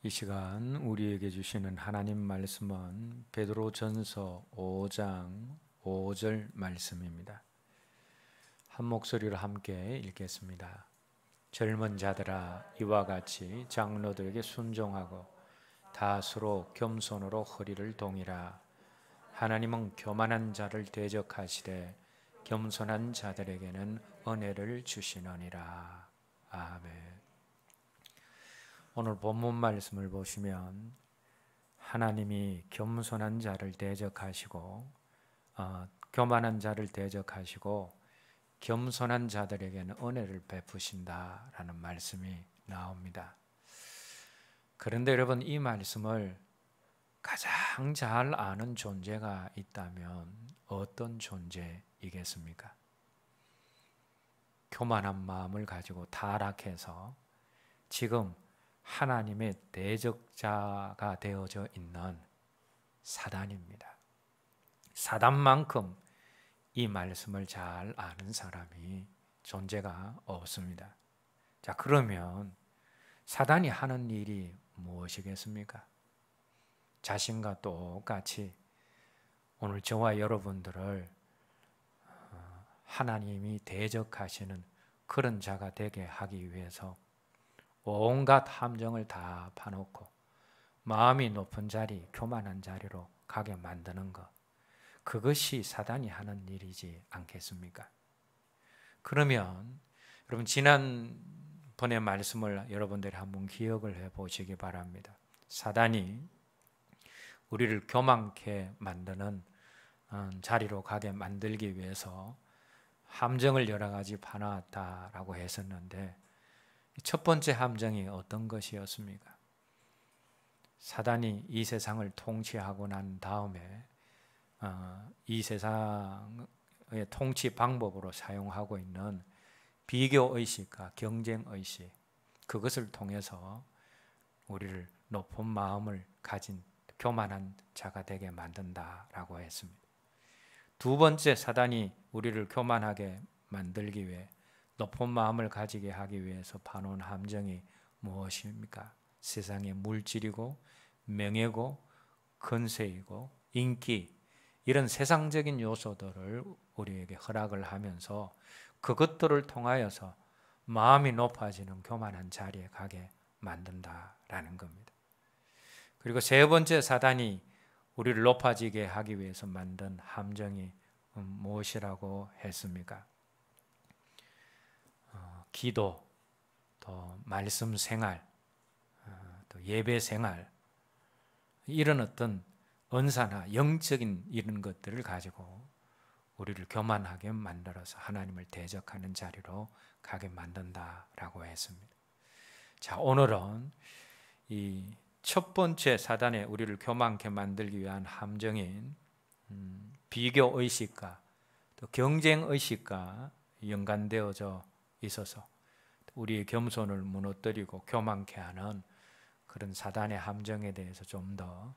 이 시간 우리에게 주시는 하나님 말씀은 베드로전서 5장 5절 말씀입니다. 한 목소리로 함께 읽겠습니다. 젊은 자들아, 이와 같이 장로들에게 순종하고 다수로 겸손으로 허리를 동이라. 하나님은 교만한 자를 대적하시되 겸손한 자들에게는 은혜를 주시느니라. 아멘. 오늘 본문 말씀을 보시면 하나님이 겸손한 자를 대적하시고 교만한 자를 대적하시고 겸손한 자들에게는 은혜를 베푸신다라는 말씀이 나옵니다. 그런데 여러분, 이 말씀을 가장 잘 아는 존재가 있다면 어떤 존재이겠습니까? 교만한 마음을 가지고 타락해서 지금 하나님의 대적자가 되어져 있는 사단입니다. 사단만큼 이 말씀을 잘 아는 사람이 존재가 없습니다. 자, 그러면 사단이 하는 일이 무엇이겠습니까? 자신과 똑같이 오늘 저와 여러분들을 하나님이 대적하시는 그런 자가 되게 하기 위해서 온갖 함정을 다 파놓고 마음이 높은 자리, 교만한 자리로 가게 만드는 것, 그것이 사단이 하는 일이지 않겠습니까? 그러면 여러분, 지난번의 말씀을 여러분들이 한번 기억을 해보시기 바랍니다. 사단이 우리를 교만케 만드는 자리로 가게 만들기 위해서 함정을 여러 가지 파놨다라고 했었는데, 첫 번째 함정이 어떤 것이었습니까? 사단이 이 세상을 통치하고 난 다음에 이 세상의 통치 방법으로 사용하고 있는 비교의식과 경쟁의식, 그것을 통해서 우리를 높은 마음을 가진 교만한 자가 되게 만든다라고 했습니다. 두 번째, 사단이 우리를 교만하게 만들기 위해 높은 마음을 가지게 하기 위해서 파놓은 함정이 무엇입니까? 세상의 물질이고 명예고 권세이고 인기, 이런 세상적인 요소들을 우리에게 허락을 하면서 그것들을 통하여서 마음이 높아지는 교만한 자리에 가게 만든다라는 겁니다. 그리고 세 번째, 사단이 우리를 높아지게 하기 위해서 만든 함정이 무엇이라고 했습니까? 기도, 또 말씀 생활, 또 예배 생활, 이런 어떤 은사나 영적인 이런 것들을 가지고 우리를 교만하게 만들어서 하나님을 대적하는 자리로 가게 만든다라고 했습니다. 자, 오늘은 이 첫 번째 사단의 우리를 교만케 만들기 위한 함정인 비교의식과 또 경쟁의식과 연관되어져 있어서 우리의 겸손을 무너뜨리고 교만케 하는 그런 사단의 함정에 대해서 좀 더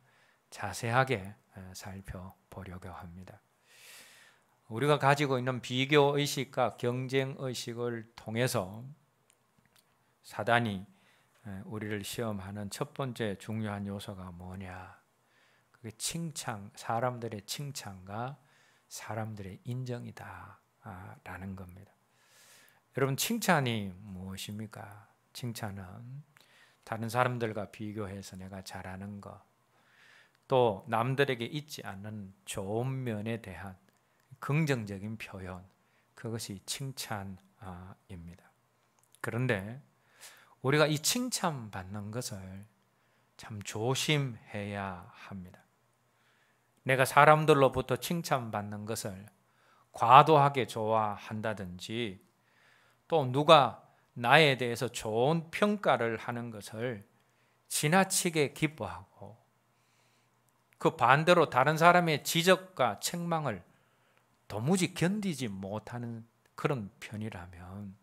자세하게 살펴보려고 합니다. 우리가 가지고 있는 비교의식과 경쟁의식을 통해서 사단이 우리를 시험하는 첫 번째 중요한 요소가 뭐냐? 그게 칭찬, 사람들의 칭찬과 사람들의 인정이다 라는 겁니다. 여러분, 칭찬이 무엇입니까? 칭찬은 다른 사람들과 비교해서 내가 잘하는 것, 또 남들에게 있지 않는 좋은 면에 대한 긍정적인 표현, 그것이 칭찬입니다. 그런데 우리가 이 칭찬받는 것을 참 조심해야 합니다. 내가 사람들로부터 칭찬받는 것을 과도하게 좋아한다든지, 또 누가 나에 대해서 좋은 평가를 하는 것을 지나치게 기뻐하고, 그 반대로 다른 사람의 지적과 책망을 도무지 견디지 못하는 그런 편이라면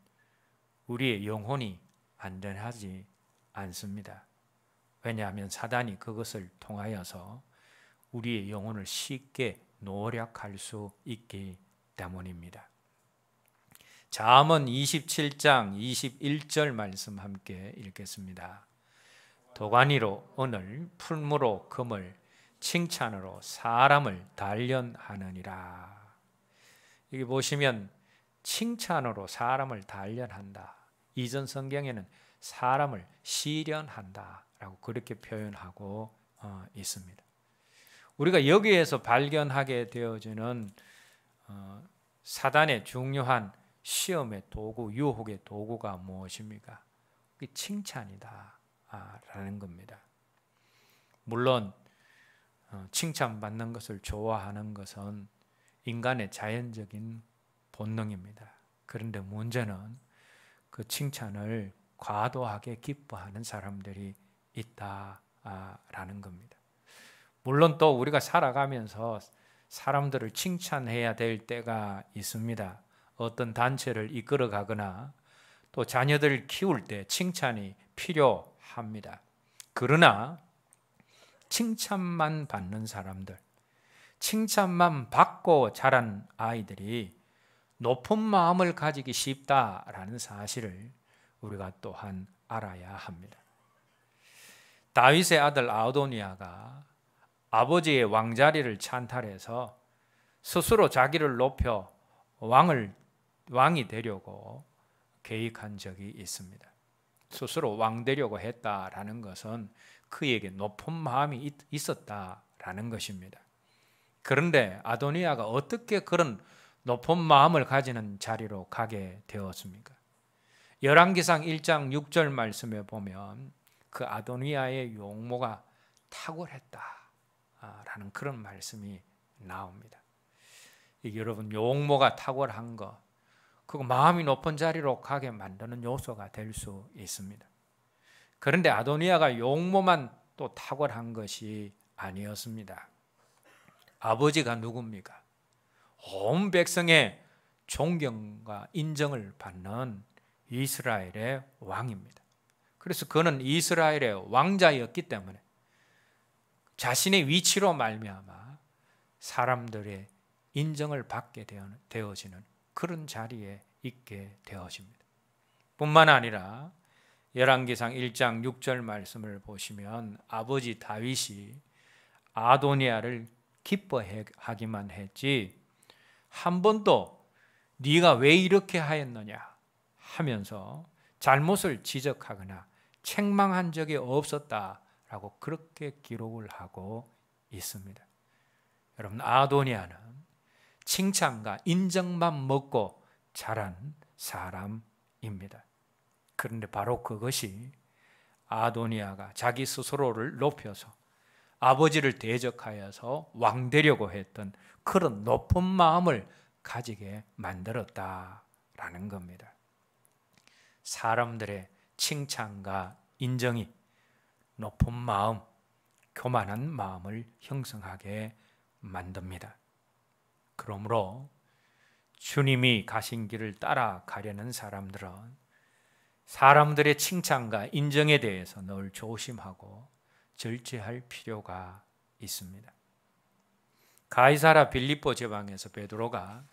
우리의 영혼이 안전하지 않습니다. 왜냐하면 사단이 그것을 통하여서 우리의 영혼을 쉽게 노략할 수 있기 때문입니다. 잠언 27장 21절 말씀 함께 읽겠습니다. 도가니로 은을, 풀무로 금을, 칭찬으로 사람을 단련하느니라. 여기 보시면 칭찬으로 사람을 단련한다. 이전 성경에는 사람을 시련한다 라고 그렇게 표현하고 있습니다. 우리가 여기에서 발견하게 되어지는 사단의 중요한 시험의 도구, 유혹의 도구가 무엇입니까? 그게 칭찬이다 라는 겁니다. 물론 칭찬받는 것을 좋아하는 것은 인간의 자연적인 본능입니다. 그런데 문제는 그 칭찬을 과도하게 기뻐하는 사람들이 있다라는 겁니다. 물론 또 우리가 살아가면서 사람들을 칭찬해야 될 때가 있습니다. 어떤 단체를 이끌어가거나 또 자녀들을 키울 때 칭찬이 필요합니다. 그러나 칭찬만 받는 사람들, 칭찬만 받고 자란 아이들이 높은 마음을 가지기 쉽다라는 사실을 우리가 또한 알아야 합니다. 다윗의 아들 아도니아가 아버지의 왕자리를 찬탈해서 스스로 자기를 높여 왕이 되려고 계획한 적이 있습니다. 스스로 왕 되려고 했다라는 것은 그에게 높은 마음이 있었다라는 것입니다. 그런데 아도니아가 어떻게 그런 높은 마음을 가지는 자리로 가게 되었습니까? 열왕기상 1장 6절 말씀에 보면 그 아도니아의 용모가 탁월했다라는 그런 말씀이 나옵니다. 여러분, 용모가 탁월한 것, 그거 마음이 높은 자리로 가게 만드는 요소가 될 수 있습니다. 그런데 아도니아가 용모만 또 탁월한 것이 아니었습니다. 아버지가 누굽니까? 온 백성의 존경과 인정을 받는 이스라엘의 왕입니다. 그래서 그는 이스라엘의 왕자였기 때문에 자신의 위치로 말미암아 사람들의 인정을 받게 되어지는 그런 자리에 있게 되어집니다. 뿐만 아니라 열왕기상 1장 6절 말씀을 보시면 아버지 다윗이 아도니아를 기뻐하기만 했지 한 번도 네가 왜 이렇게 하였느냐 하면서 잘못을 지적하거나 책망한 적이 없었다라고 그렇게 기록을 하고 있습니다. 여러분, 아도니아는 칭찬과 인정만 먹고 자란 사람입니다. 그런데 바로 그것이 아도니아가 자기 스스로를 높여서 아버지를 대적하여서 왕 되려고 했던 그런 높은 마음을 가지게 만들었다라는 겁니다. 사람들의 칭찬과 인정이 높은 마음, 교만한 마음을 형성하게 만듭니다. 그러므로 주님이 가신 길을 따라가려는 사람들은 사람들의 칭찬과 인정에 대해서 늘 조심하고 절제할 필요가 있습니다. 가이사랴 빌립보 지방에서 베드로가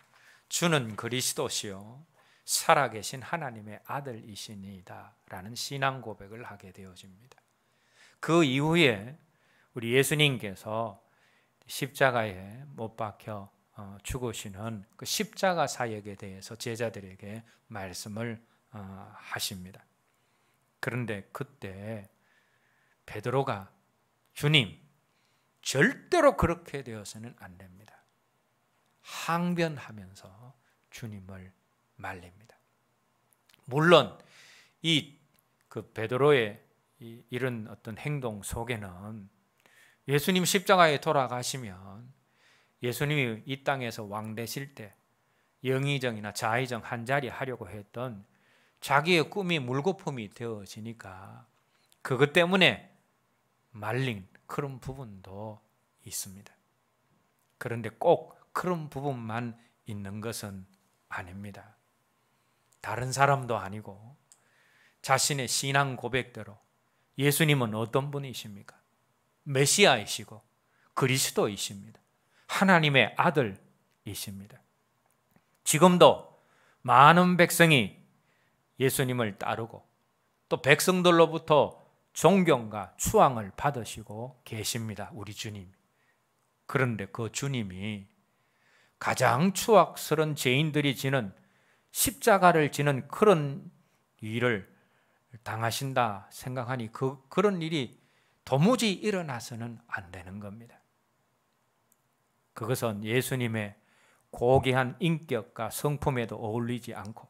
주는 그리스도시요 살아계신 하나님의 아들이시니이다 라는 신앙 고백을 하게 되어집니다. 그 이후에 우리 예수님께서 십자가에 못 박혀 죽으시는 그 십자가 사역에 대해서 제자들에게 말씀을 하십니다. 그런데 그때 베드로가 주님, 절대로 그렇게 되어서는 안 됩니다. 항변하면서 주님을 말립니다. 물론 그 베드로의 이런 어떤 행동 속에는 예수님 십자가에 돌아가시면 예수님이 이 땅에서 왕 되실 때 영의정이나 좌의정 한 자리 하려고 했던 자기의 꿈이 물거품이 되어지니까 그것 때문에 말린 그런 부분도 있습니다. 그런데 꼭 그런 부분만 있는 것은 아닙니다. 다른 사람도 아니고 자신의 신앙 고백대로 예수님은 어떤 분이십니까? 메시아이시고 그리스도이십니다. 하나님의 아들이십니다. 지금도 많은 백성이 예수님을 따르고 또 백성들로부터 존경과 추앙을 받으시고 계십니다. 우리 주님. 그런데 그 주님이 가장 추악스러운 죄인들이 지는 십자가를 지는 그런 일을 당하신다 생각하니 그런 일이 도무지 일어나서는 안 되는 겁니다. 그것은 예수님의 고귀한 인격과 성품에도 어울리지 않고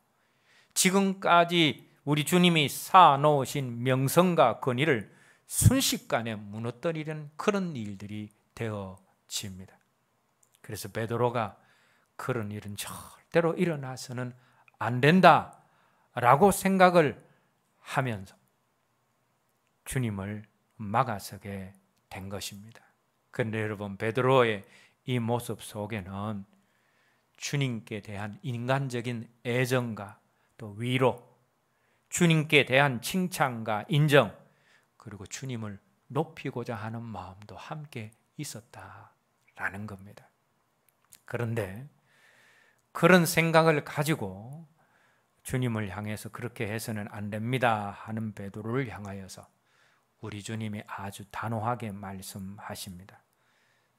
지금까지 우리 주님이 쌓아놓으신 명성과 권위를 순식간에 무너뜨리는 그런 일들이 되어집니다. 그래서 베드로가 그런 일은 절대로 일어나서는 안 된다라고 생각을 하면서 주님을 막아서게 된 것입니다. 그런데 여러분, 베드로의 이 모습 속에는 주님께 대한 인간적인 애정과 또 위로, 주님께 대한 칭찬과 인정, 그리고 주님을 높이고자 하는 마음도 함께 있었다라는 겁니다. 그런데 그런 생각을 가지고 주님을 향해서 그렇게 해서는 안 됩니다 하는 베드로를 향하여서 우리 주님이 아주 단호하게 말씀하십니다.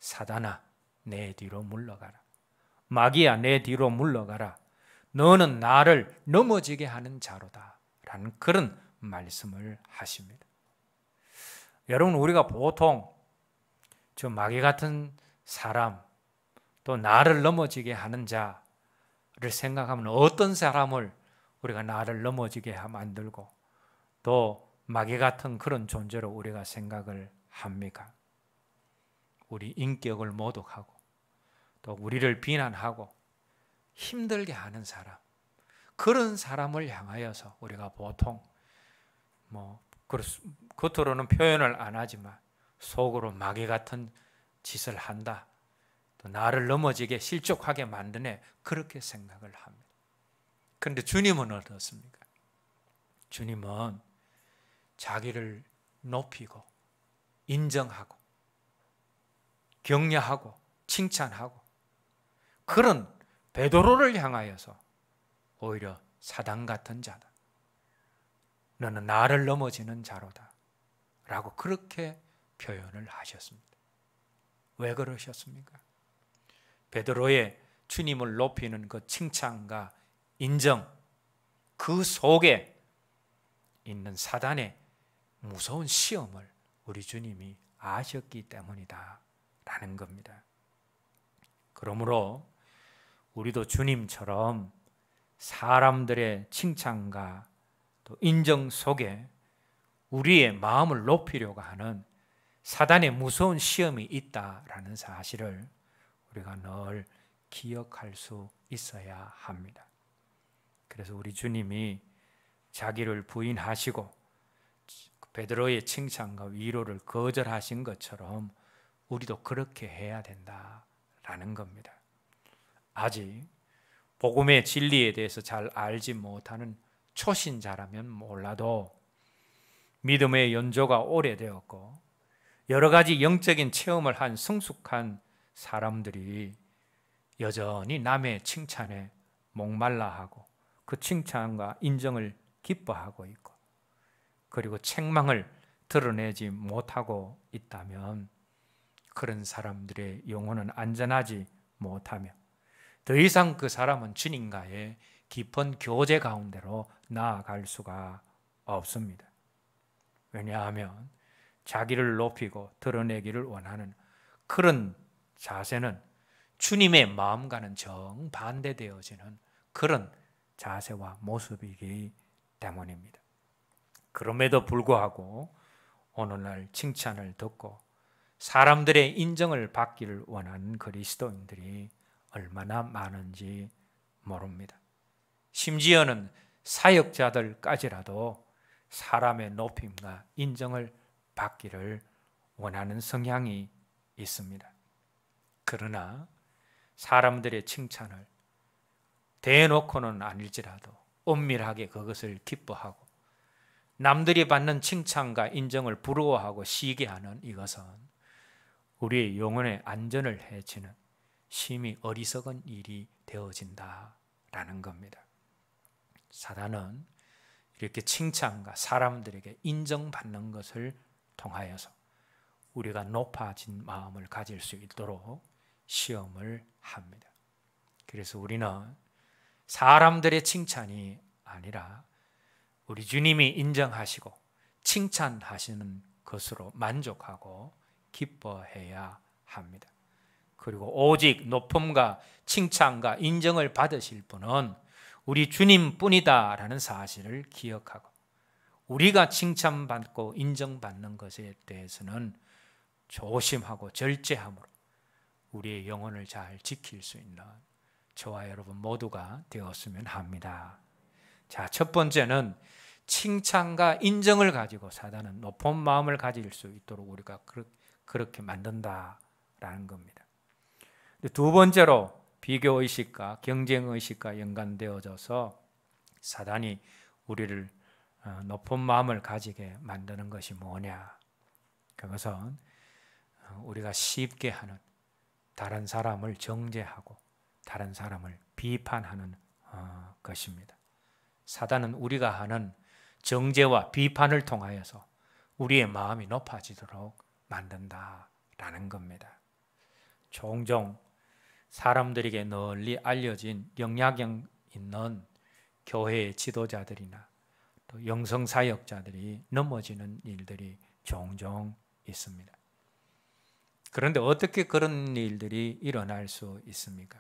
사단아, 내 뒤로 물러가라. 마귀야, 내 뒤로 물러가라. 너는 나를 넘어지게 하는 자로다 라는 그런 말씀을 하십니다. 여러분, 우리가 보통 저 마귀 같은 사람, 또 나를 넘어지게 하는 자를 생각하면 어떤 사람을 우리가 나를 넘어지게 만들고 또 마귀 같은 그런 존재로 우리가 생각을 합니까? 우리 인격을 모독하고 또 우리를 비난하고 힘들게 하는 사람, 그런 사람을 향하여서 우리가 보통 겉으로는 표현을 안 하지만 속으로 마귀 같은 짓을 한다, 또 나를 넘어지게 실족하게 만드네, 그렇게 생각을 합니다. 그런데 주님은 어떻습니까? 주님은 자기를 높이고 인정하고 격려하고 칭찬하고 그런 베드로를 향하여서 오히려 사단 같은 자다, 너는 나를 넘어지는 자로다 라고 그렇게 표현을 하셨습니다. 왜 그러셨습니까? 베드로의 주님을 높이는 그 칭찬과 인정, 그 속에 있는 사단의 무서운 시험을 우리 주님이 아셨기 때문이다 라는 겁니다. 그러므로 우리도 주님처럼 사람들의 칭찬과 또 인정 속에 우리의 마음을 높이려고 하는 사단의 무서운 시험이 있다라는 사실을 우리가 늘 기억할 수 있어야 합니다. 그래서 우리 주님이 자기를 부인하시고 베드로의 칭찬과 위로를 거절하신 것처럼 우리도 그렇게 해야 된다라는 겁니다. 아직 복음의 진리에 대해서 잘 알지 못하는 초신자라면 몰라도 믿음의 연조가 오래되었고 여러 가지 영적인 체험을 한 성숙한 사람들이 여전히 남의 칭찬에 목말라하고 그 칭찬과 인정을 기뻐하고 있고 그리고 책망을 드러내지 못하고 있다면 그런 사람들의 영혼은 안전하지 못하며 더 이상 그 사람은 주님과의 깊은 교제 가운데로 나아갈 수가 없습니다. 왜냐하면 자기를 높이고 드러내기를 원하는 그런 자세는 주님의 마음과는 정반대되어지는 그런 자세와 모습이기 때문입니다. 그럼에도 불구하고 오늘날 칭찬을 듣고 사람들의 인정을 받기를 원하는 그리스도인들이 얼마나 많은지 모릅니다. 심지어는 사역자들까지라도 사람의 높임과 인정을 받기를 원하는 성향이 있습니다. 그러나 사람들의 칭찬을 대놓고는 아닐지라도 은밀하게 그것을 기뻐하고 남들이 받는 칭찬과 인정을 부러워하고 시기하는 이것은 우리의 영혼의 안전을 해치는 심히 어리석은 일이 되어진다라는 겁니다. 사단은 이렇게 칭찬과 사람들에게 인정받는 것을 통하여서 우리가 높아진 마음을 가질 수 있도록 시험을 합니다. 그래서 우리는 사람들의 칭찬이 아니라 우리 주님이 인정하시고 칭찬하시는 것으로 만족하고 기뻐해야 합니다. 그리고 오직 높음과 칭찬과 인정을 받으실 분은 우리 주님뿐이다라는 사실을 기억하고 우리가 칭찬받고 인정받는 것에 대해서는 조심하고 절제함으로 우리의 영혼을 잘 지킬 수 있는 저와 여러분 모두가 되었으면 합니다. 자, 첫 번째는 칭찬과 인정을 가지고 사단은 높은 마음을 가질 수 있도록 우리가 그렇게 만든다라는 겁니다. 두 번째로 비교의식과 경쟁의식과 연관되어져서 사단이 우리를 높은 마음을 가지게 만드는 것이 뭐냐? 그것은 우리가 쉽게 하는 다른 사람을 정죄하고 다른 사람을 비판하는 것입니다. 사단은 우리가 하는 정죄와 비판을 통하여서 우리의 마음이 높아지도록 만든다라는 겁니다. 종종 사람들에게 널리 알려진 영향력 있는 교회의 지도자들이나 또 영성사역자들이 넘어지는 일들이 종종 있습니다. 그런데 어떻게 그런 일들이 일어날 수 있습니까?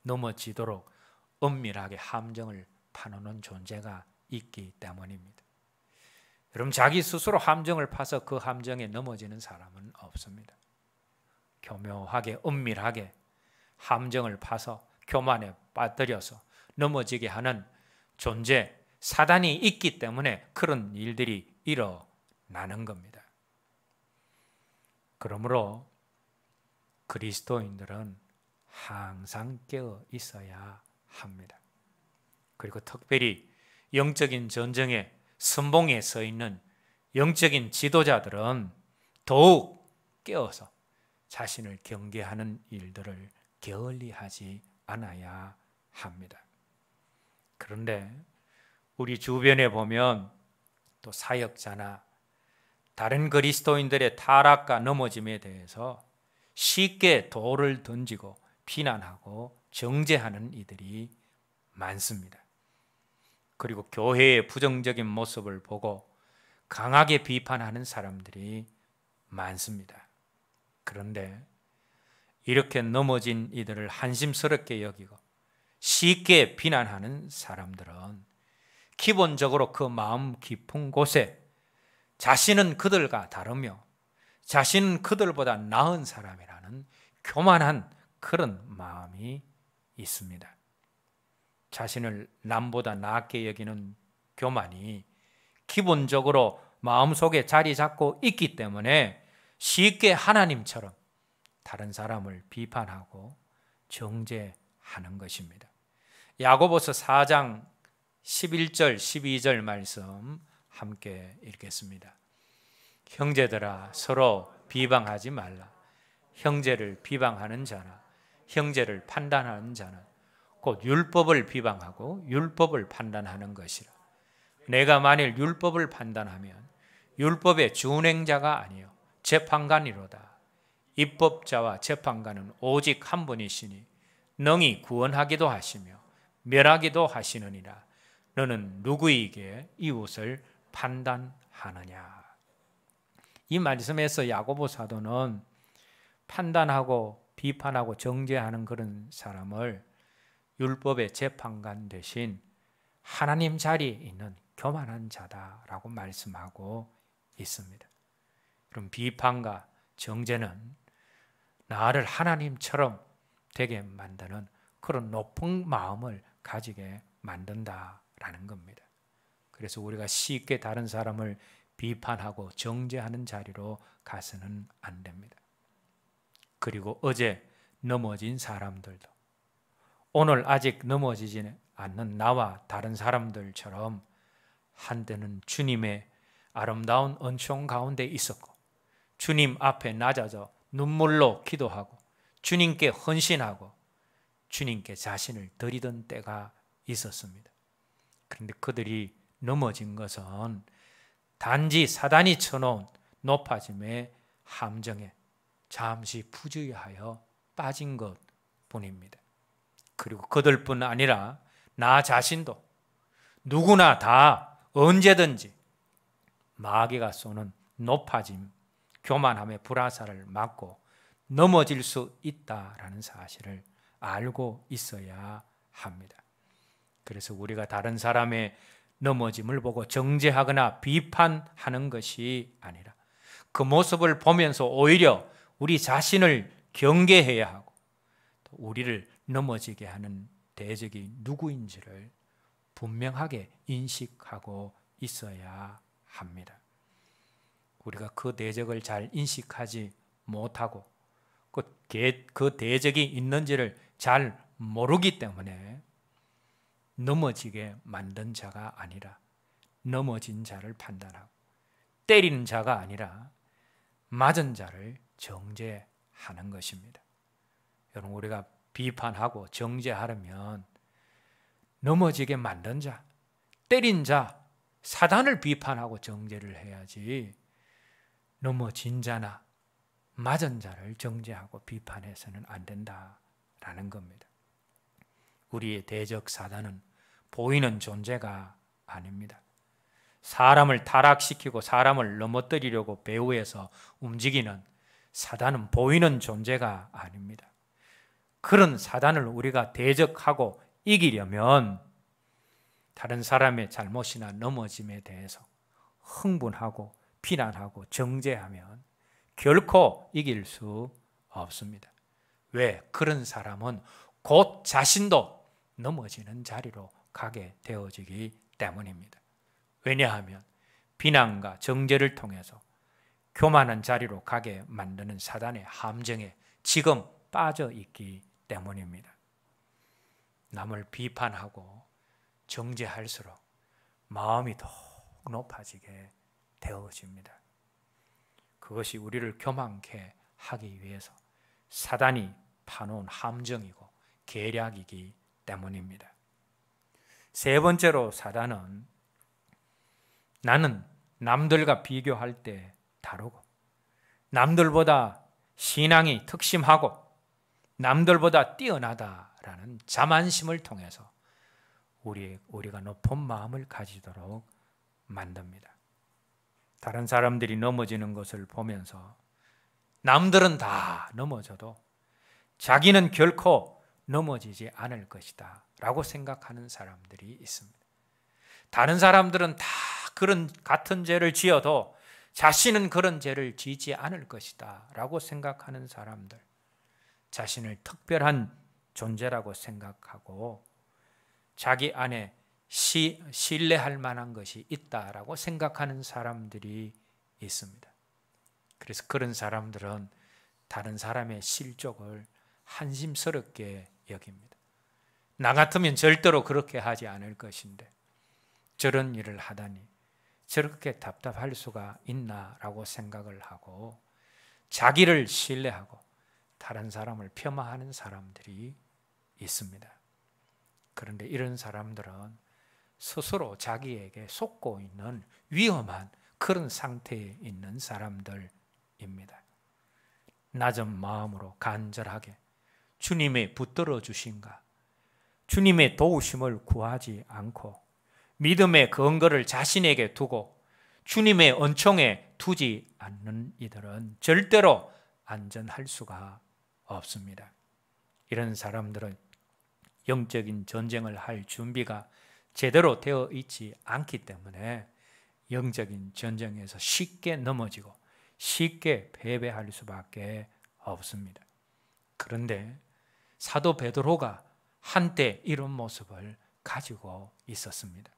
넘어지도록 은밀하게 함정을 파놓는 존재가 있기 때문입니다. 여러분, 자기 스스로 함정을 파서 그 함정에 넘어지는 사람은 없습니다. 교묘하게 은밀하게 함정을 파서 교만에 빠뜨려서 넘어지게 하는 존재, 사단이 있기 때문에 그런 일들이 일어나는 겁니다. 그러므로 그리스도인들은 항상 깨어 있어야 합니다. 그리고 특별히 영적인 전쟁의 선봉에 서 있는 영적인 지도자들은 더욱 깨어서 자신을 경계하는 일들을 게을리하지 않아야 합니다. 그런데 우리 주변에 보면 또 사역자나 다른 그리스도인들의 타락과 넘어짐에 대해서 쉽게 돌을 던지고 비난하고 정죄하는 이들이 많습니다. 그리고 교회의 부정적인 모습을 보고 강하게 비판하는 사람들이 많습니다. 그런데 이렇게 넘어진 이들을 한심스럽게 여기고 쉽게 비난하는 사람들은 기본적으로 그 마음 깊은 곳에 자신은 그들과 다르며 자신은 그들보다 나은 사람이라는 교만한 그런 마음이 있습니다. 자신을 남보다 낫게 여기는 교만이 기본적으로 마음속에 자리 잡고 있기 때문에 쉽게 하나님처럼 다른 사람을 비판하고 정죄하는 것입니다. 야고보서 4장 11절 12절 말씀 함께 읽겠습니다. 형제들아 서로 비방하지 말라. 형제를 비방하는 자나 형제를 판단하는 자는 곧 율법을 비방하고 율법을 판단하는 것이라. 내가 만일 율법을 판단하면 율법의 준행자가 아니요 재판관이로다. 입법자와 재판관은 오직 한 분이시니 능히 구원하기도 하시며 멸하기도 하시느니라. 너는 누구에게 이웃을 판단하느냐? 이 말씀에서 야고보 사도는 판단하고 비판하고 정죄하는 그런 사람을 율법의 재판관 대신 하나님 자리에 있는 교만한 자다라고 말씀하고 있습니다. 그럼 비판과 정죄는 나를 하나님처럼 되게 만드는 그런 높은 마음을 가지게 만든다라는 겁니다. 그래서 우리가 쉽게 다른 사람을 비판하고 정죄하는 자리로 가서는 안 됩니다. 그리고 어제 넘어진 사람들도 오늘 아직 넘어지지 않는 나와 다른 사람들처럼 한때는 주님의 아름다운 은총 가운데 있었고 주님 앞에 낮아져 눈물로 기도하고 주님께 헌신하고 주님께 자신을 드리던 때가 있었습니다. 그런데 그들이 넘어진 것은 단지 사단이 쳐놓은 높아짐의 함정에 잠시 부주의하여 빠진 것뿐입니다. 그리고 그들뿐 아니라 나 자신도 누구나 다 언제든지 마귀가 쏘는 높아짐, 교만함의 불화살을 맞고 넘어질 수 있다라는 사실을 알고 있어야 합니다. 그래서 우리가 다른 사람의 넘어짐을 보고 정죄하거나 비판하는 것이 아니라 그 모습을 보면서 오히려 우리 자신을 경계해야 하고 또 우리를 넘어지게 하는 대적이 누구인지를 분명하게 인식하고 있어야 합니다. 우리가 그 대적을 잘 인식하지 못하고 그 대적이 있는지를 잘 모르기 때문에 넘어지게 만든 자가 아니라 넘어진 자를 판단하고 때리는 자가 아니라 맞은 자를 정죄하는 것입니다. 여러분, 우리가 비판하고 정죄하려면 넘어지게 만든 자, 때린 자, 사단을 비판하고 정죄를 해야지 넘어진 자나 맞은 자를 정죄하고 비판해서는 안 된다라는 겁니다. 우리의 대적 사단은 보이는 존재가 아닙니다. 사람을 타락시키고 사람을 넘어뜨리려고 배후에서 움직이는 사단은 보이는 존재가 아닙니다. 그런 사단을 우리가 대적하고 이기려면 다른 사람의 잘못이나 넘어짐에 대해서 흥분하고 비난하고 정죄하면 결코 이길 수 없습니다. 왜? 그런 사람은 곧 자신도 넘어지는 자리로 가게 되어지기 때문입니다. 왜냐하면 비난과 정죄를 통해서 교만한 자리로 가게 만드는 사단의 함정에 지금 빠져 있기 때문입니다. 남을 비판하고 정죄할수록 마음이 더욱 높아지게 되어집니다. 그것이 우리를 교만케 하기 위해서 사단이 파놓은 함정이고 계략이기 때문입니다. 세 번째로 사단은 나는 남들과 비교할 때 다르고 남들보다 신앙이 특심하고 남들보다 뛰어나다라는 자만심을 통해서 우리가 높은 마음을 가지도록 만듭니다. 다른 사람들이 넘어지는 것을 보면서 남들은 다 넘어져도 자기는 결코 넘어지지 않을 것이다 라고 생각하는 사람들이 있습니다. 다른 사람들은 다 그런 같은 죄를 지어도 자신은 그런 죄를 지지 않을 것이다 라고 생각하는 사람들, 자신을 특별한 존재라고 생각하고 자기 안에 신뢰할 만한 것이 있다라고 생각하는 사람들이 있습니다. 그래서 그런 사람들은 다른 사람의 실족을 한심스럽게 여깁니다. 나 같으면 절대로 그렇게 하지 않을 것인데 저런 일을 하다니 저렇게 답답할 수가 있나라고 생각을 하고 자기를 신뢰하고 다른 사람을 폄하하는 사람들이 있습니다. 그런데 이런 사람들은 스스로 자기에게 속고 있는 위험한 그런 상태에 있는 사람들입니다. 낮은 마음으로 간절하게 주님의 붙들어 주신가, 주님의 도우심을 구하지 않고 믿음의 근거를 자신에게 두고 주님의 은총에 두지 않는 이들은 절대로 안전할 수가 없습니다. 이런 사람들은 영적인 전쟁을 할 준비가 제대로 되어 있지 않기 때문에 영적인 전쟁에서 쉽게 넘어지고 쉽게 패배할 수밖에 없습니다. 그런데 사도 베드로가 한때 이런 모습을 가지고 있었습니다.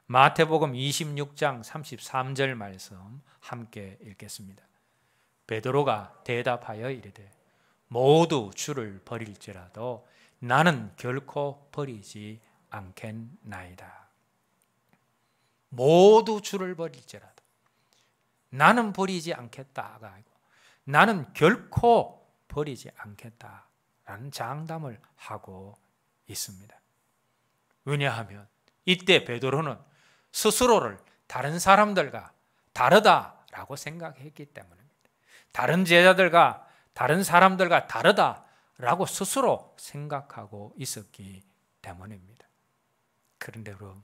마태복음 26장 33절 말씀 함께 읽겠습니다. 베드로가 대답하여 이르되 모두 주를 버릴지라도 나는 결코 버리지 않겠나이다. 모두 주를 버릴지라도 나는 버리지 않겠다가 아니고 나는 결코 버리지 않겠다라는 장담을 하고 있습니다. 왜냐하면 이때 베드로는 스스로를 다른 사람들과 다르다라고 생각했기 때문입니다. 다른 제자들과 다른 사람들과 다르다라고 스스로 생각하고 있었기 때문입니다. 그런데 여러분,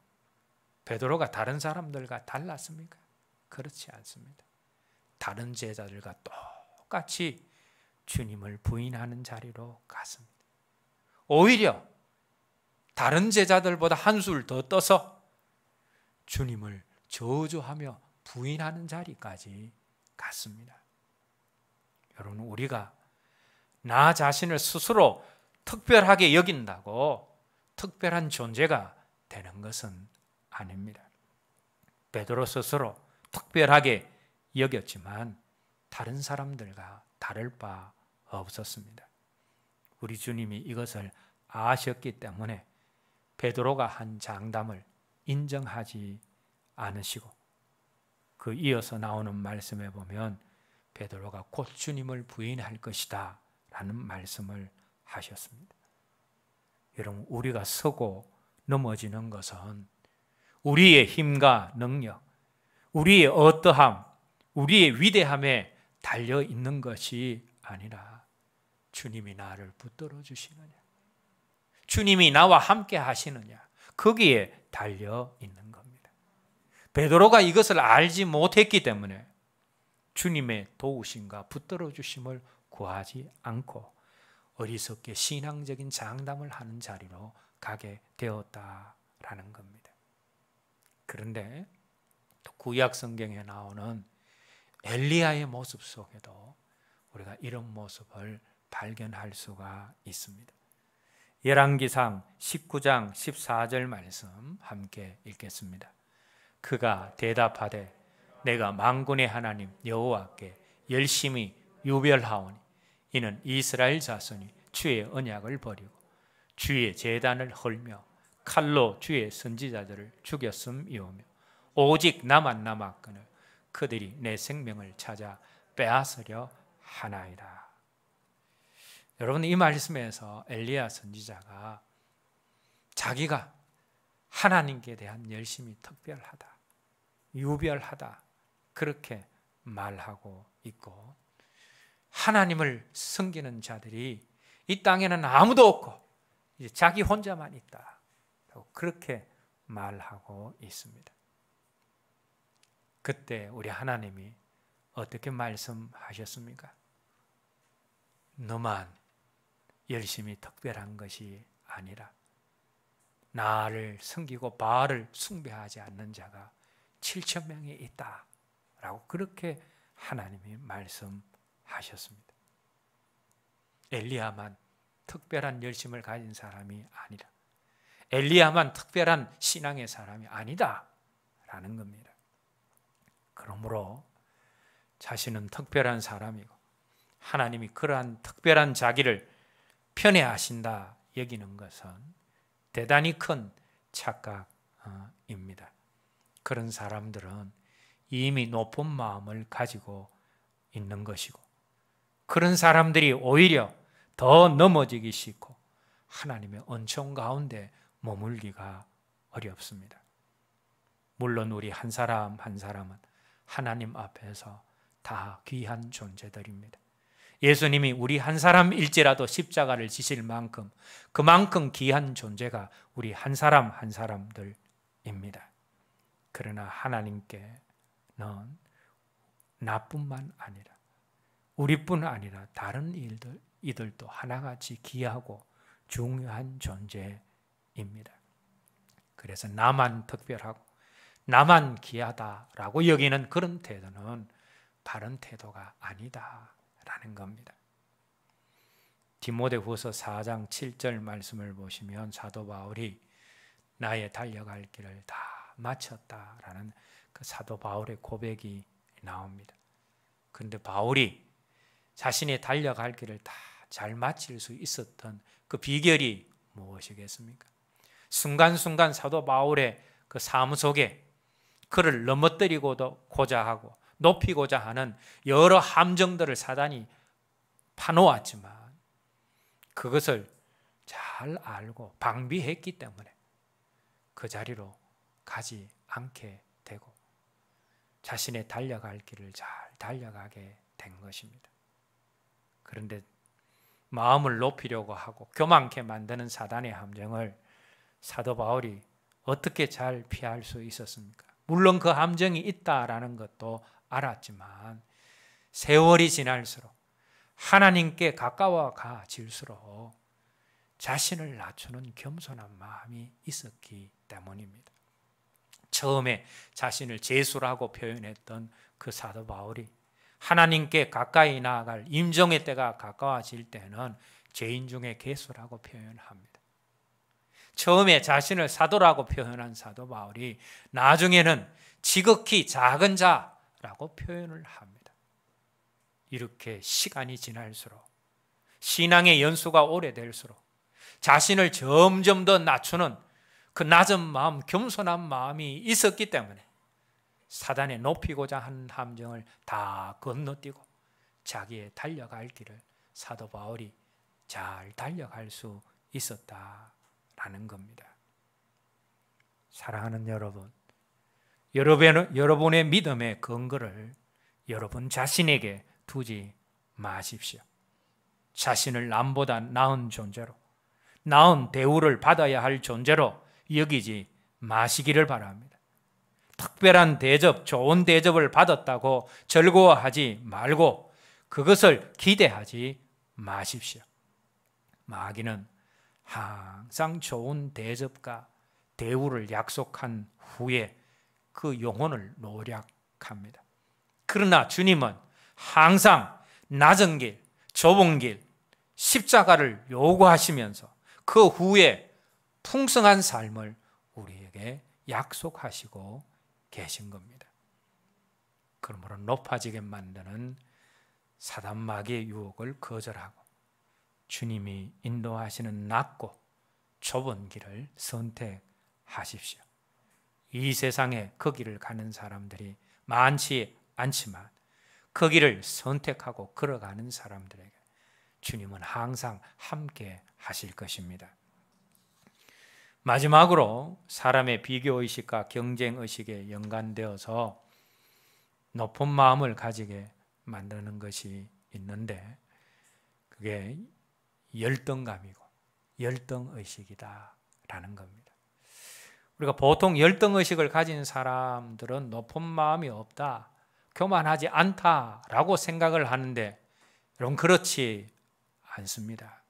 베드로가 다른 사람들과 달랐습니까? 그렇지 않습니다. 다른 제자들과 똑같이 주님을 부인하는 자리로 갔습니다. 오히려 다른 제자들보다 한술 더 떠서 주님을 저주하며 부인하는 자리까지 갔습니다. 여러분, 우리가 나 자신을 스스로 특별하게 여긴다고 특별한 존재가 되는 것은 아닙니다. 베드로 스스로 특별하게 여겼지만 다른 사람들과 다를 바 없었습니다. 우리 주님이 이것을 아셨기 때문에 베드로가 한 장담을 인정하지 않으시고, 그 이어서 나오는 말씀에 보면 베드로가 곧 주님을 부인할 것이다 라는 말씀을 하셨습니다. 여러분, 우리가 서고 넘어지는 것은 우리의 힘과 능력, 우리의 어떠함, 우리의 위대함에 달려 있는 것이 아니라 주님이 나를 붙들어 주시느냐, 주님이 나와 함께 하시느냐, 거기에 달려 있는 겁니다. 베드로가 이것을 알지 못했기 때문에 주님의 도우심과 붙들어 주심을 구하지 않고 어리석게 신앙적인 장담을 하는 자리로 가게 되었다라는 겁니다. 그런데 또 구약 성경에 나오는 엘리야의 모습 속에도 우리가 이런 모습을 발견할 수가 있습니다. 열왕기상 19장 14절 말씀 함께 읽겠습니다. 그가 대답하되 내가 만군의 하나님 여호와께 열심히 유별하오니 이는 이스라엘 자손이 주의 언약을 버리고 주의 제단을 헐며 칼로 주의 선지자들을 죽였음이오며 오직 나만 남았거늘 그들이 내 생명을 찾아 빼앗으려 하나이다. 여러분, 이 말씀에서 엘리야 선지자가 자기가 하나님께 대한 열심이 특별하다, 유별하다, 그렇게 말하고 있고, 하나님을 섬기는 자들이 이 땅에는 아무도 없고 이제 자기 혼자만 있다, 그렇게 말하고 있습니다. 그때 우리 하나님이 어떻게 말씀하셨습니까? 너만 열심히 특별한 것이 아니라 나를 섬기고 바알을 숭배하지 않는 자가 7,000명이 있다 라고 그렇게 하나님이 말씀하셨습니다. 엘리야만 특별한 열심을 가진 사람이 아니라, 엘리야만 특별한 신앙의 사람이 아니다 라는 겁니다. 그러므로 자신은 특별한 사람이고 하나님이 그러한 특별한 자기를 편애하신다 여기는 것은 대단히 큰 착각입니다. 그런 사람들은 이미 높은 마음을 가지고 있는 것이고, 그런 사람들이 오히려 더 넘어지기 쉽고 하나님의 은총 가운데 머물기가 어렵습니다. 물론 우리 한 사람 한 사람은 하나님 앞에서 다 귀한 존재들입니다. 예수님이 우리 한 사람일지라도 십자가를 지실 만큼 그만큼 귀한 존재가 우리 한 사람 한 사람들입니다. 그러나 하나님께는 나뿐만 아니라 우리뿐 아니라 다른 이들도 하나같이 귀하고 중요한 존재입니다. 그래서 나만 특별하고 나만 귀하다라고 여기는 그런 태도는 바른 태도가 아니다라는 겁니다. 디모데후서 4장 7절 말씀을 보시면 사도 바울이 나의 달려갈 길을 다 마쳤다라는 그 사도 바울의 고백이 나옵니다. 그런데 바울이 자신의 달려갈 길을 다 잘 마칠 수 있었던 그 비결이 무엇이겠습니까? 순간순간 사도 바울의 그 삶 속에 그를 넘어뜨리고자 하고 높이고자 하는 여러 함정들을 사단이 파놓았지만 그것을 잘 알고 방비했기 때문에 그 자리로 가지 않게 되고 자신의 달려갈 길을 잘 달려가게 된 것입니다. 그런데 마음을 높이려고 하고 교만케 만드는 사단의 함정을 사도 바울이 어떻게 잘 피할 수 있었습니까? 물론 그 함정이 있다라는 것도 알았지만 세월이 지날수록 하나님께 가까워질수록 자신을 낮추는 겸손한 마음이 있었기 때문입니다. 처음에 자신을 제수라고 표현했던 그 사도 바울이 하나님께 가까이 나아갈 임종의 때가 가까워질 때는 죄인 중에 괴수라고 표현합니다. 처음에 자신을 사도라고 표현한 사도 바울이 나중에는 지극히 작은 자라고 표현을 합니다. 이렇게 시간이 지날수록 신앙의 연수가 오래될수록 자신을 점점 더 낮추는 그 낮은 마음, 겸손한 마음이 있었기 때문에 사단의 높이고자 하는 함정을 다 건너뛰고 자기의 달려갈 길을 사도 바울이 잘 달려갈 수 있었다라는 겁니다. 사랑하는 여러분, 여러분의 믿음의 근거를 여러분 자신에게 두지 마십시오. 자신을 남보다 나은 존재로, 나은 대우를 받아야 할 존재로 여기지 마시기를 바랍니다. 특별한 대접, 좋은 대접을 받았다고 즐거워하지 말고 그것을 기대하지 마십시오. 마귀는 항상 좋은 대접과 대우를 약속한 후에 그 영혼을 노략합니다. 그러나 주님은 항상 낮은 길, 좁은 길, 십자가를 요구하시면서 그 후에 풍성한 삶을 우리에게 약속하시고 계신 겁니다. 그러므로 높아지게 만드는 사단 마귀의 유혹을 거절하고 주님이 인도하시는 낮고 좁은 길을 선택하십시오. 이 세상에 그 길을 가는 사람들이 많지 않지만 그 길을 선택하고 걸어가는 사람들에게 주님은 항상 함께 하실 것입니다. 마지막으로 사람의 비교의식과 경쟁의식에 연관되어서 높은 마음을 가지게 만드는 것이 있는데 그게 열등감이고 열등의식이다라는 겁니다. 우리가 보통 열등의식을 가진 사람들은 높은 마음이 없다, 교만하지 않다라고 생각을 하는데 여러분 그렇지 않습니다.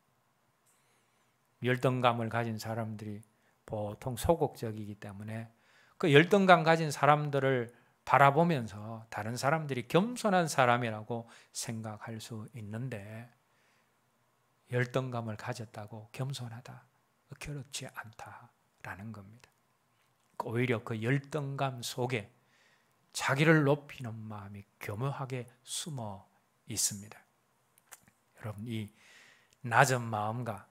열등감을 가진 사람들이 보통 소극적이기 때문에 그 열등감 가진 사람들을 바라보면서 다른 사람들이 겸손한 사람이라고 생각할 수 있는데 열등감을 가졌다고 겸손하다, 그렇지 않다라는 겁니다. 오히려 그 열등감 속에 자기를 높이는 마음이 교묘하게 숨어 있습니다. 여러분, 이 낮은 마음과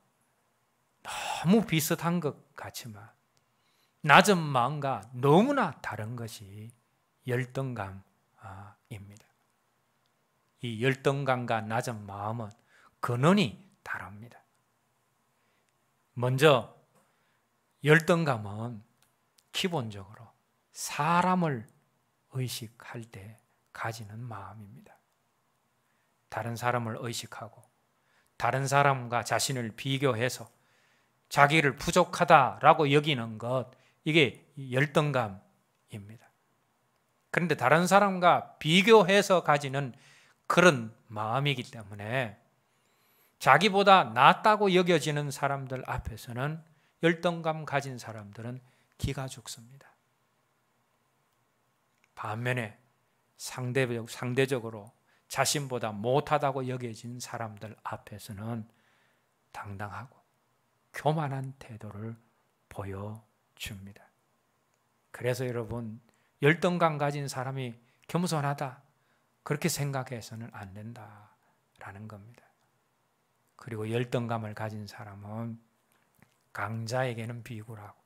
너무 비슷한 것 같지만 낮은 마음과 너무나 다른 것이 열등감입니다. 이 열등감과 낮은 마음은 근원이 다릅니다. 먼저 열등감은 기본적으로 사람을 의식할 때 가지는 마음입니다. 다른 사람을 의식하고 다른 사람과 자신을 비교해서 자기를 부족하다라고 여기는 것, 이게 열등감입니다. 그런데 다른 사람과 비교해서 가지는 그런 마음이기 때문에 자기보다 낫다고 여겨지는 사람들 앞에서는 열등감 가진 사람들은 기가 죽습니다. 반면에 상대적으로 자신보다 못하다고 여겨진 사람들 앞에서는 당당하고 교만한 태도를 보여줍니다. 그래서 여러분, 열등감 가진 사람이 겸손하다, 그렇게 생각해서는 안 된다라는 겁니다. 그리고 열등감을 가진 사람은 강자에게는 비굴하고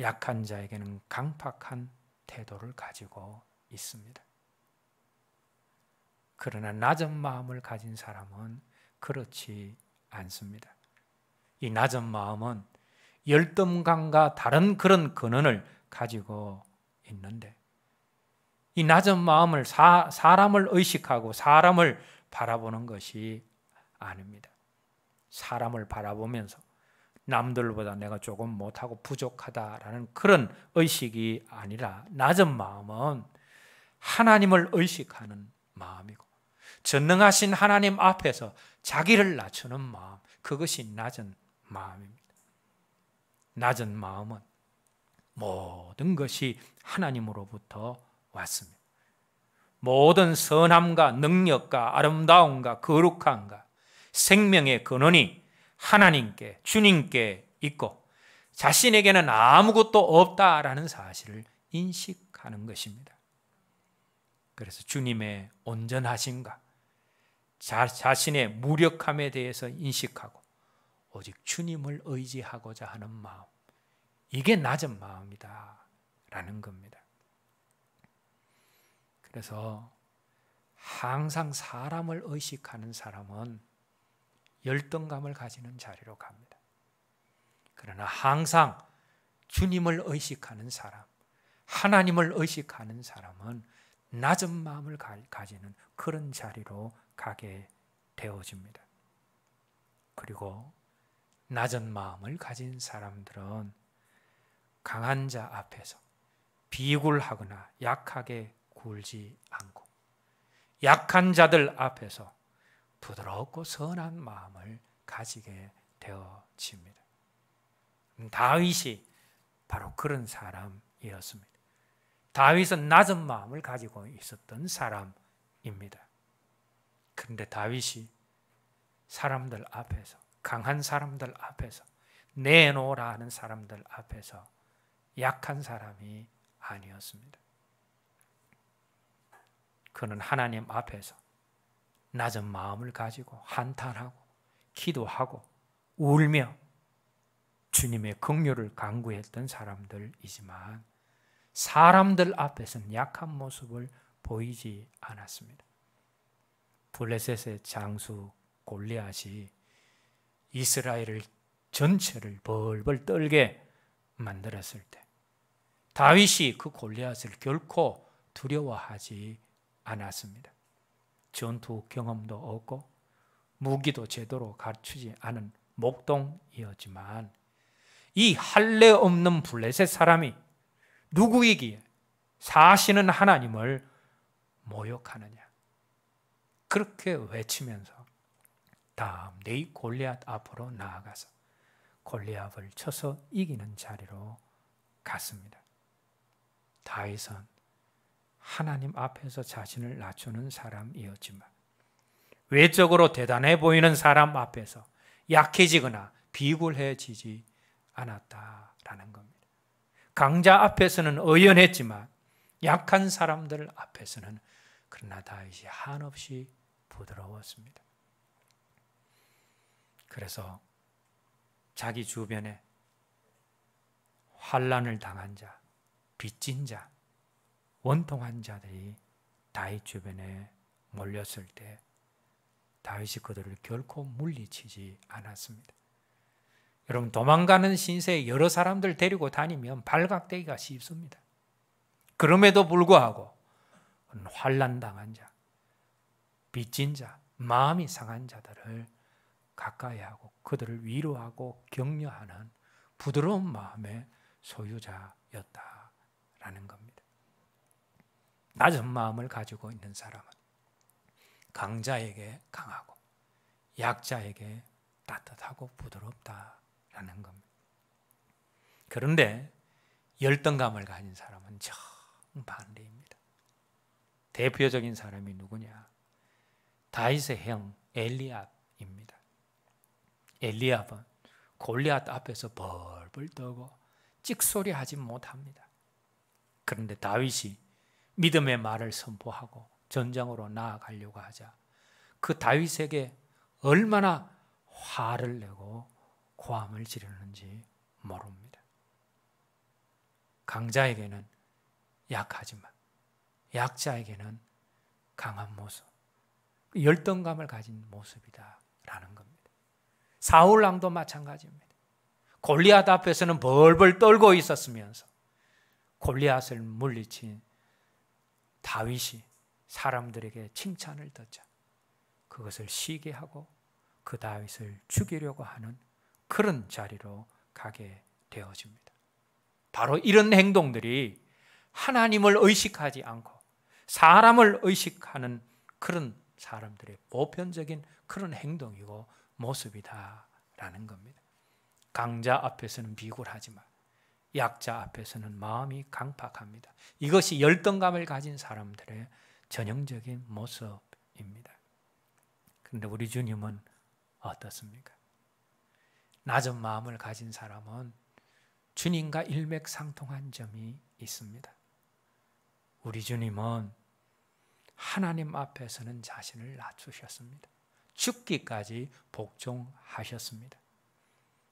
약한 자에게는 강팍한 태도를 가지고 있습니다. 그러나 낮은 마음을 가진 사람은 그렇지 않습니다. 이 낮은 마음은 열등감과 다른 그런 근원을 가지고 있는데, 이 낮은 마음을 사람을 의식하고 사람을 바라보는 것이 아닙니다. 사람을 바라보면서 남들보다 내가 조금 못하고 부족하다라는 그런 의식이 아니라, 낮은 마음은 하나님을 의식하는 마음이고 전능하신 하나님 앞에서 자기를 낮추는 마음, 그것이 낮은 마음입니다. 낮은 마음은 모든 것이 하나님으로부터 왔습니다. 모든 선함과 능력과 아름다움과 거룩함과 생명의 근원이 하나님께, 주님께 있고 자신에게는 아무것도 없다라는 사실을 인식하는 것입니다. 그래서 주님의 온전하심과 자신의 무력함에 대해서 인식하고 오직 주님을 의지하고자 하는 마음, 이게 낮은 마음이다 라는 겁니다. 그래서 항상 사람을 의식하는 사람은 열등감을 가지는 자리로 갑니다. 그러나 항상 주님을 의식하는 사람, 하나님을 의식하는 사람은 낮은 마음을 가지는 그런 자리로 가게 되어집니다. 그리고 낮은 마음을 가진 사람들은 강한 자 앞에서 비굴하거나 약하게 굴지 않고 약한 자들 앞에서 부드럽고 선한 마음을 가지게 되어집니다. 다윗이 바로 그런 사람이었습니다. 다윗은 낮은 마음을 가지고 있었던 사람입니다. 그런데 다윗이 사람들 앞에서, 강한 사람들 앞에서, 내놓으라 하는 사람들 앞에서 약한 사람이 아니었습니다. 그는 하나님 앞에서 낮은 마음을 가지고 한탄하고 기도하고 울며 주님의 긍휼을 간구했던 사람들이지만 사람들 앞에서는 약한 모습을 보이지 않았습니다. 블레셋의 장수 골리앗이 이스라엘을 전체를 벌벌 떨게 만들었을 때 다윗이 그 골리앗을 결코 두려워하지 않았습니다. 전투 경험도 없고 무기도 제대로 갖추지 않은 목동이었지만 이 할례 없는 블레셋 사람이 누구이기에 사시는 하나님을 모욕하느냐, 그렇게 외치면서 다음 네 골리앗 앞으로 나아가서 골리앗을 쳐서 이기는 자리로 갔습니다. 다윗은 하나님 앞에서 자신을 낮추는 사람이었지만 외적으로 대단해 보이는 사람 앞에서 약해지거나 비굴해지지 않았다라는 겁니다. 강자 앞에서는 의연했지만 약한 사람들 앞에서는 그러나 다윗이 한없이 부드러웠습니다. 그래서 자기 주변에 환난을 당한 자, 빚진 자, 원통한 자들이 다윗 주변에 몰렸을 때 다윗이 그들을 결코 물리치지 않았습니다. 여러분, 도망가는 신세에 여러 사람들 데리고 다니면 발각되기가 쉽습니다. 그럼에도 불구하고 환난 당한 자, 빚진 자, 마음이 상한 자들을 가까이 하고 그들을 위로하고 격려하는 부드러운 마음의 소유자였다라는 겁니다. 낮은 마음을 가지고 있는 사람은 강자에게 강하고 약자에게 따뜻하고 부드럽다라는 겁니다. 그런데 열등감을 가진 사람은 정반대입니다. 대표적인 사람이 누구냐? 다윗의 형 엘리압입니다. 엘리압은 골리앗 앞에서 벌벌 떠고 찍소리하지 못합니다. 그런데 다윗이 믿음의 말을 선포하고 전장으로 나아가려고 하자 그 다윗에게 얼마나 화를 내고 고함을 지르는지 모릅니다. 강자에게는 약하지만 약자에게는 강한 모습, 열등감을 가진 모습이다라는 겁니다. 사울왕도 마찬가지입니다. 골리앗 앞에서는 벌벌 떨고 있었으면서 골리앗을 물리친 다윗이 사람들에게 칭찬을 듣자 그것을 시기하고 그 다윗을 죽이려고 하는 그런 자리로 가게 되어집니다. 바로 이런 행동들이 하나님을 의식하지 않고 사람을 의식하는 그런 사람들의 보편적인 그런 행동이고 모습이다라는 겁니다. 강자 앞에서는 비굴하지만 약자 앞에서는 마음이 강팍합니다. 이것이 열등감을 가진 사람들의 전형적인 모습입니다. 그런데 우리 주님은 어떻습니까? 낮은 마음을 가진 사람은 주님과 일맥상통한 점이 있습니다. 우리 주님은 하나님 앞에서는 자신을 낮추셨습니다. 죽기까지 복종하셨습니다.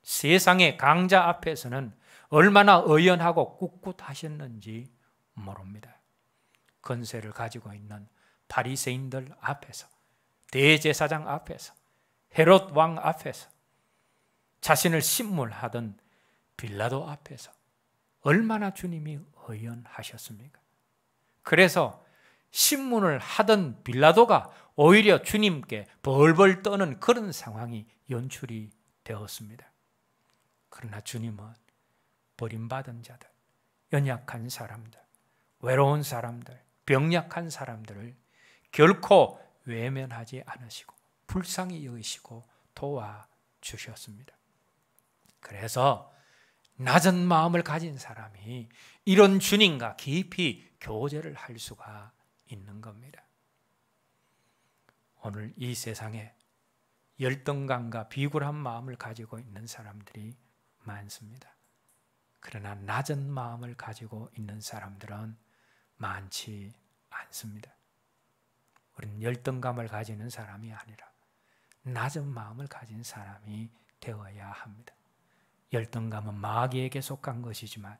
세상의 강자 앞에서는 얼마나 의연하고 꿋꿋하셨는지 모릅니다. 권세를 가지고 있는 바리새인들 앞에서, 대제사장 앞에서, 헤롯 왕 앞에서, 자신을 신문하던 빌라도 앞에서 얼마나 주님이 의연하셨습니까? 그래서 신문을 하던 빌라도가 오히려 주님께 벌벌 떠는 그런 상황이 연출이 되었습니다. 그러나 주님은 버림받은 자들, 연약한 사람들, 외로운 사람들, 병약한 사람들을 결코 외면하지 않으시고 불쌍히 여기시고 도와주셨습니다. 그래서 낮은 마음을 가진 사람이 이런 주님과 깊이 교제를 할 수가 있는 겁니다. 오늘 이 세상에 열등감과 비굴한 마음을 가지고 있는 사람들이 많습니다. 그러나 낮은 마음을 가지고 있는 사람들은 많지 않습니다. 우리는 열등감을 가지는 사람이 아니라 낮은 마음을 가진 사람이 되어야 합니다. 열등감은 마귀에게 속한 것이지만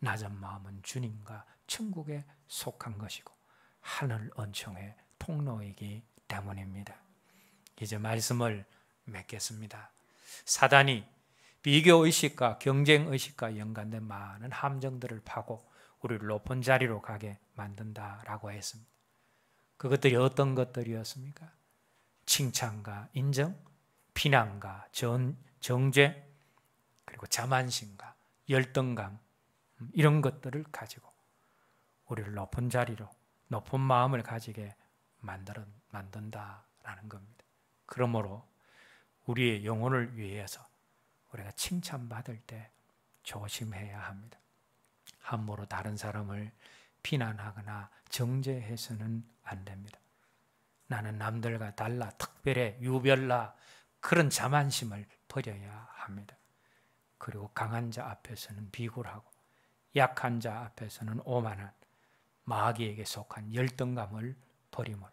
낮은 마음은 주님과 천국에 속한 것이고 하늘 은총의 통로이기 때문입니다. 이제 말씀을 맺겠습니다. 사단이 비교의식과 경쟁의식과 연관된 많은 함정들을 파고 우리를 높은 자리로 가게 만든다라고 했습니다. 그것들이 어떤 것들이었습니까? 칭찬과 인정, 비난과 정죄, 그리고 자만심과 열등감, 이런 것들을 가지고 우리를 높은 자리로, 높은 마음을 가지게 만든다라는 겁니다. 그러므로 우리의 영혼을 위해서 우리가 칭찬받을 때 조심해야 합니다. 함부로 다른 사람을 비난하거나 정죄해서는 안 됩니다. 나는 남들과 달라, 특별해, 유별나, 그런 자만심을 버려야 합니다. 그리고 강한 자 앞에서는 비굴하고 약한 자 앞에서는 오만한 마귀에게 속한 열등감을 버림으로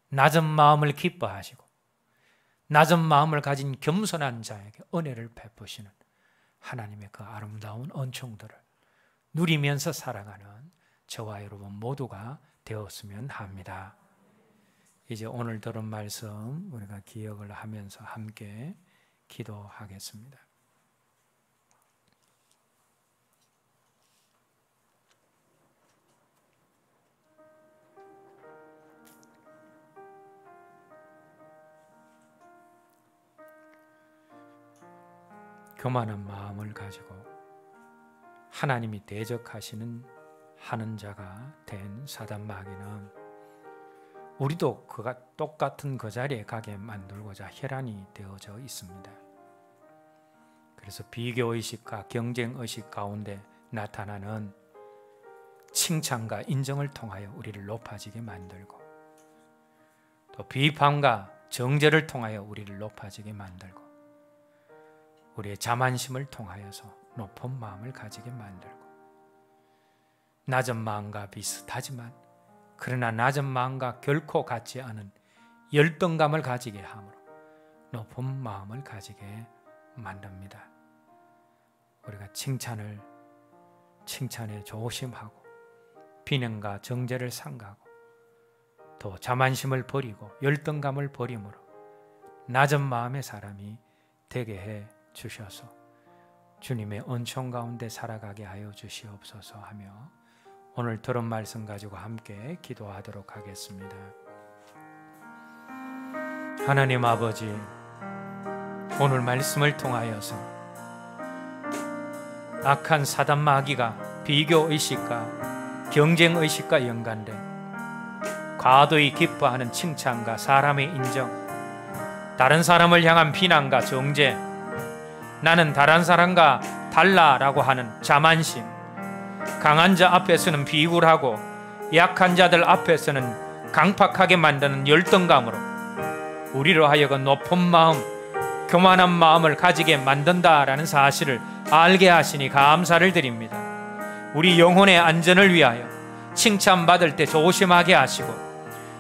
낮은 마음을 기뻐하시고 낮은 마음을 가진 겸손한 자에게 은혜를 베푸시는 하나님의 그 아름다운 은총들을 누리면서 살아가는 저와 여러분 모두가 되었으면 합니다. 이제 오늘 들은 말씀 우리가 기억을 하면서 함께 기도하겠습니다. 교만한 마음을 가지고 하나님이 대적하시는 하는 자가 된 사단 마귀는 우리도 그가 똑같은 그 자리에 가게 만들고자 혈안이 되어져 있습니다. 그래서 비교의식과 경쟁의식 가운데 나타나는 칭찬과 인정을 통하여 우리를 높아지게 만들고 또 비판과 정죄를 통하여 우리를 높아지게 만들고 우리의 자만심을 통하여서 높은 마음을 가지게 만들고 낮은 마음과 비슷하지만 그러나 낮은 마음과 결코 같지 않은 열등감을 가지게 하므로 높은 마음을 가지게 만듭니다. 우리가 칭찬에 조심하고 비난과 정죄를 삼가고 또 자만심을 버리고 열등감을 버림으로 낮은 마음의 사람이 되게 해 주셔서 주님의 은총 가운데 살아가게 하여 주시옵소서 하며 오늘 들은 말씀 가지고 함께 기도하도록 하겠습니다. 하나님 아버지, 오늘 말씀을 통하여서 악한 사단 마귀가 비교의식과 경쟁의식과 연관돼 과도히 기뻐하는 칭찬과 사람의 인정, 다른 사람을 향한 비난과 정죄, 나는 다른 사람과 달라라고 하는 자만심, 강한 자 앞에서는 비굴하고 약한 자들 앞에서는 강팍하게 만드는 열등감으로 우리로 하여금 높은 마음, 교만한 마음을 가지게 만든다라는 사실을 알게 하시니 감사를 드립니다. 우리 영혼의 안전을 위하여 칭찬받을 때 조심하게 하시고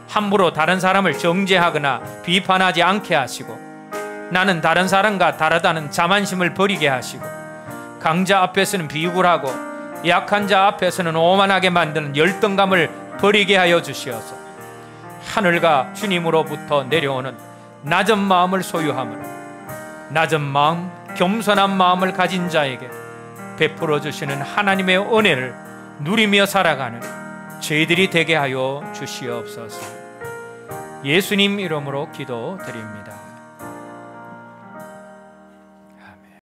함부로 다른 사람을 정죄하거나 비판하지 않게 하시고 나는 다른 사람과 다르다는 자만심을 버리게 하시고 강자 앞에서는 비굴하고 약한 자 앞에서는 오만하게 만드는 열등감을 버리게 하여 주시어서 하늘과 주님으로부터 내려오는 낮은 마음을 소유함으로 낮은 마음, 겸손한 마음을 가진 자에게 베풀어 주시는 하나님의 은혜를 누리며 살아가는 저희들이 되게 하여 주시옵소서. 예수님 이름으로 기도드립니다.